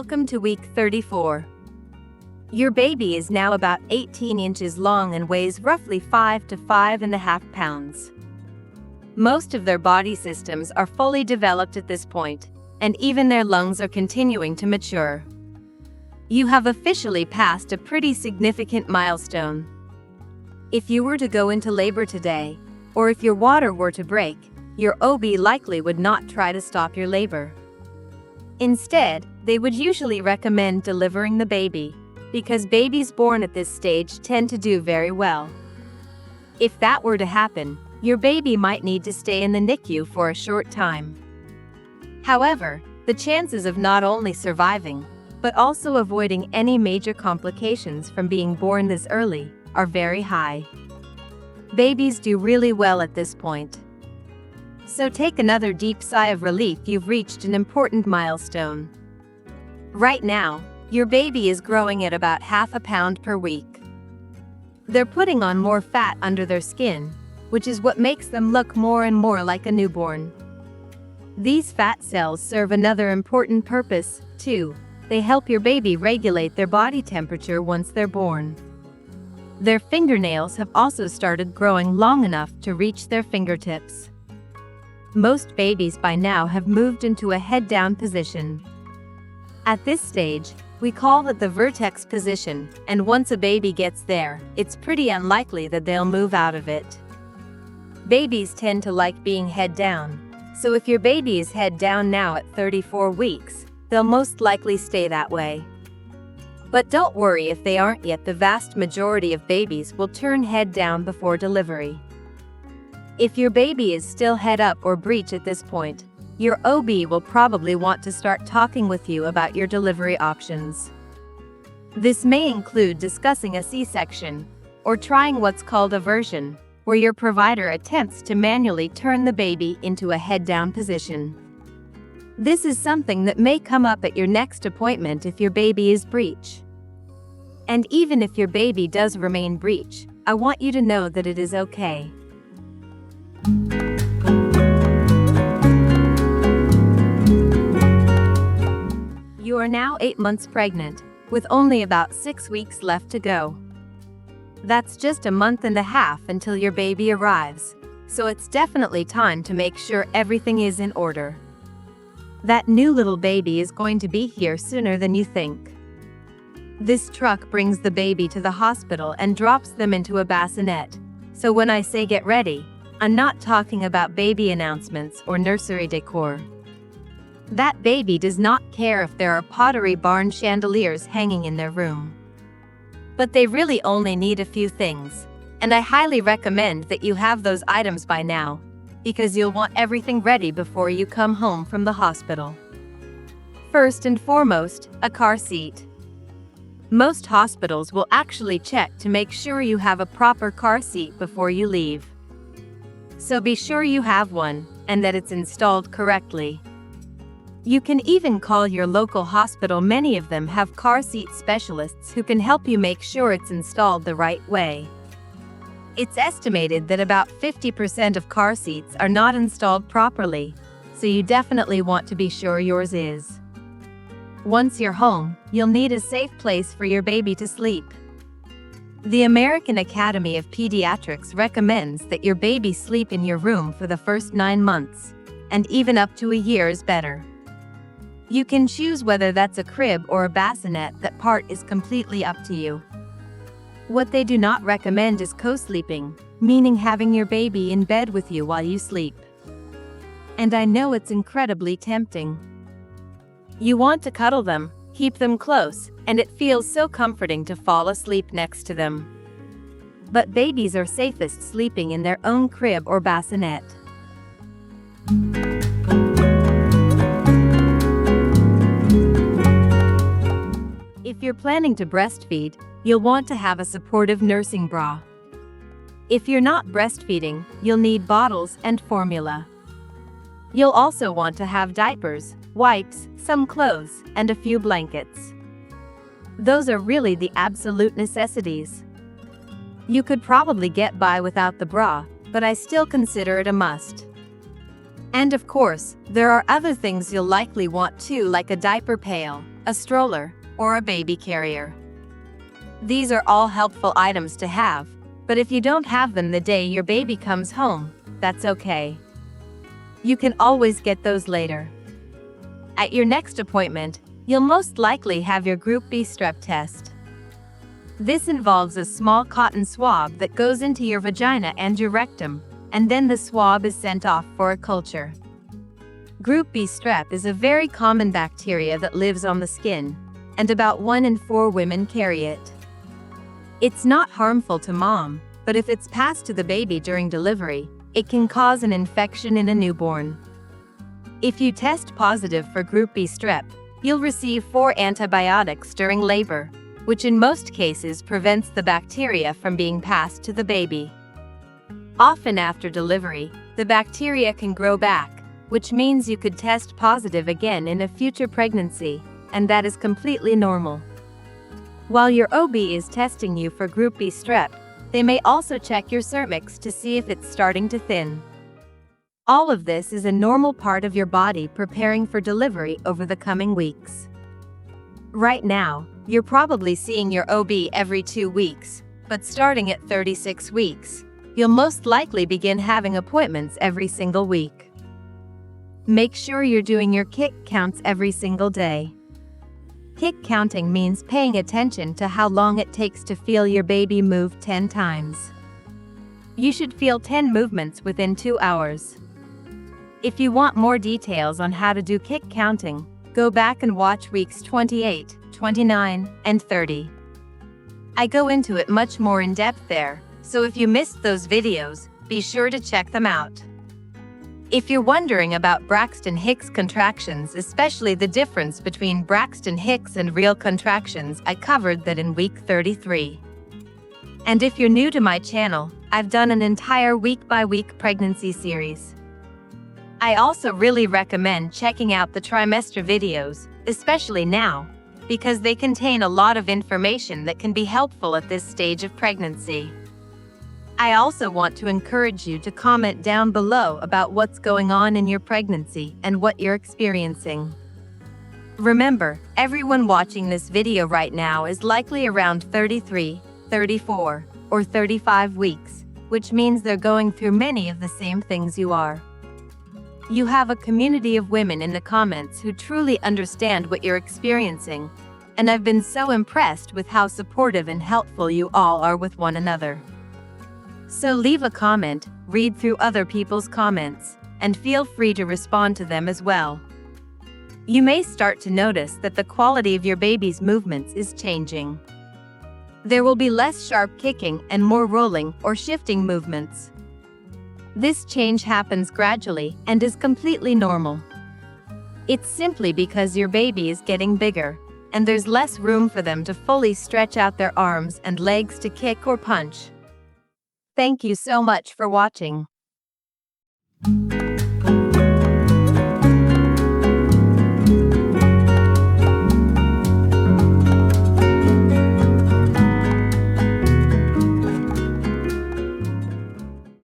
Welcome to week 34. Your baby is now about 18 inches long and weighs roughly 5 to 5.5 pounds. Most of their body systems are fully developed at this point, and even their lungs are continuing to mature. You have officially passed a pretty significant milestone. If you were to go into labor today, or if your water were to break, your OB likely would not try to stop your labor. Instead, they would usually recommend delivering the baby, because babies born at this stage tend to do very well. If that were to happen, your baby might need to stay in the NICU for a short time. However, the chances of not only surviving, but also avoiding any major complications from being born this early are very high. Babies do really well at this point. So take another deep sigh of relief. You've reached an important milestone. Right now, your baby is growing at about ½ pound per week. They're putting on more fat under their skin, which is what makes them look more and more like a newborn. These fat cells serve another important purpose, too. They help your baby regulate their body temperature once they're born. Their fingernails have also started growing long enough to reach their fingertips. Most babies by now have moved into a head-down position. At this stage, we call it the vertex position, and once a baby gets there, it's pretty unlikely that they'll move out of it. Babies tend to like being head down, so if your baby is head down now at 34 weeks, they'll most likely stay that way. But don't worry if they aren't yet. The vast majority of babies will turn head down before delivery. If your baby is still head up or breech at this point, your OB will probably want to start talking with you about your delivery options. This may include discussing a C-section, or trying what's called a version, where your provider attempts to manually turn the baby into a head-down position. This is something that may come up at your next appointment if your baby is breech. And even if your baby does remain breech, I want you to know that it is okay. You are now 8 months pregnant, with only about 6 weeks left to go. That's just a month and a half until your baby arrives, so it's definitely time to make sure everything is in order. That new little baby is going to be here sooner than you think. This truck brings the baby to the hospital and drops them into a bassinet, so when I say get ready, I'm not talking about baby announcements or nursery decor. That baby does not care if there are Pottery Barn chandeliers hanging in their room. But they really only need a few things, and I highly recommend that you have those items by now, because you'll want everything ready before you come home from the hospital. First and foremost, a car seat. Most hospitals will actually check to make sure you have a proper car seat before you leave. So be sure you have one, and that it's installed correctly. You can even call your local hospital. Many of them have car seat specialists who can help you make sure it's installed the right way. It's estimated that about 50% of car seats are not installed properly, so you definitely want to be sure yours is. Once you're home, you'll need a safe place for your baby to sleep. The American Academy of Pediatrics recommends that your baby sleep in your room for the first 9 months, and even up to a year is better. You can choose whether that's a crib or a bassinet. That part is completely up to you. What they do not recommend is co-sleeping, meaning having your baby in bed with you while you sleep. And I know it's incredibly tempting. You want to cuddle them, keep them close, and it feels so comforting to fall asleep next to them. But babies are safest sleeping in their own crib or bassinet. If you're planning to breastfeed, you'll want to have a supportive nursing bra. If you're not breastfeeding, you'll need bottles and formula. You'll also want to have diapers, wipes, some clothes, and a few blankets. Those are really the absolute necessities. You could probably get by without the bra, but I still consider it a must. And of course, there are other things you'll likely want too, like a diaper pail, a stroller, or a baby carrier. These are all helpful items to have, but if you don't have them the day your baby comes home, that's okay. You can always get those later. At your next appointment, you'll most likely have your Group B strep test. This involves a small cotton swab that goes into your vagina and your rectum, and then the swab is sent off for a culture. Group B strep is a very common bacteria that lives on the skin, and about 1 in 4 women carry it. It's not harmful to mom, but if it's passed to the baby during delivery, it can cause an infection in a newborn. If you test positive for Group B strep, you'll receive 4 antibiotics during labor, which in most cases prevents the bacteria from being passed to the baby. Often after delivery, the bacteria can grow back, which means you could test positive again in a future pregnancy, and that is completely normal. While your OB is testing you for Group B strep, they may also check your cervix to see if it's starting to thin. All of this is a normal part of your body preparing for delivery over the coming weeks. Right now, you're probably seeing your OB every 2 weeks, but starting at 36 weeks, you'll most likely begin having appointments every single week. Make sure you're doing your kick counts every single day. Kick counting means paying attention to how long it takes to feel your baby move 10 times. You should feel 10 movements within 2 hours. If you want more details on how to do kick counting, go back and watch weeks 28, 29, and 30. I go into it much more in depth there, so if you missed those videos, be sure to check them out. If you're wondering about Braxton Hicks contractions, especially the difference between Braxton Hicks and real contractions, I covered that in week 33. And if you're new to my channel, I've done an entire week-by-week pregnancy series. I also really recommend checking out the trimester videos, especially now, because they contain a lot of information that can be helpful at this stage of pregnancy. I also want to encourage you to comment down below about what's going on in your pregnancy and what you're experiencing. Remember, everyone watching this video right now is likely around 33, 34, or 35 weeks, which means they're going through many of the same things you are. You have a community of women in the comments who truly understand what you're experiencing, and I've been so impressed with how supportive and helpful you all are with one another. So leave a comment, read through other people's comments, and feel free to respond to them as well. You may start to notice that the quality of your baby's movements is changing. There will be less sharp kicking and more rolling or shifting movements. This change happens gradually and is completely normal. It's simply because your baby is getting bigger, and there's less room for them to fully stretch out their arms and legs to kick or punch. Thank you so much for watching.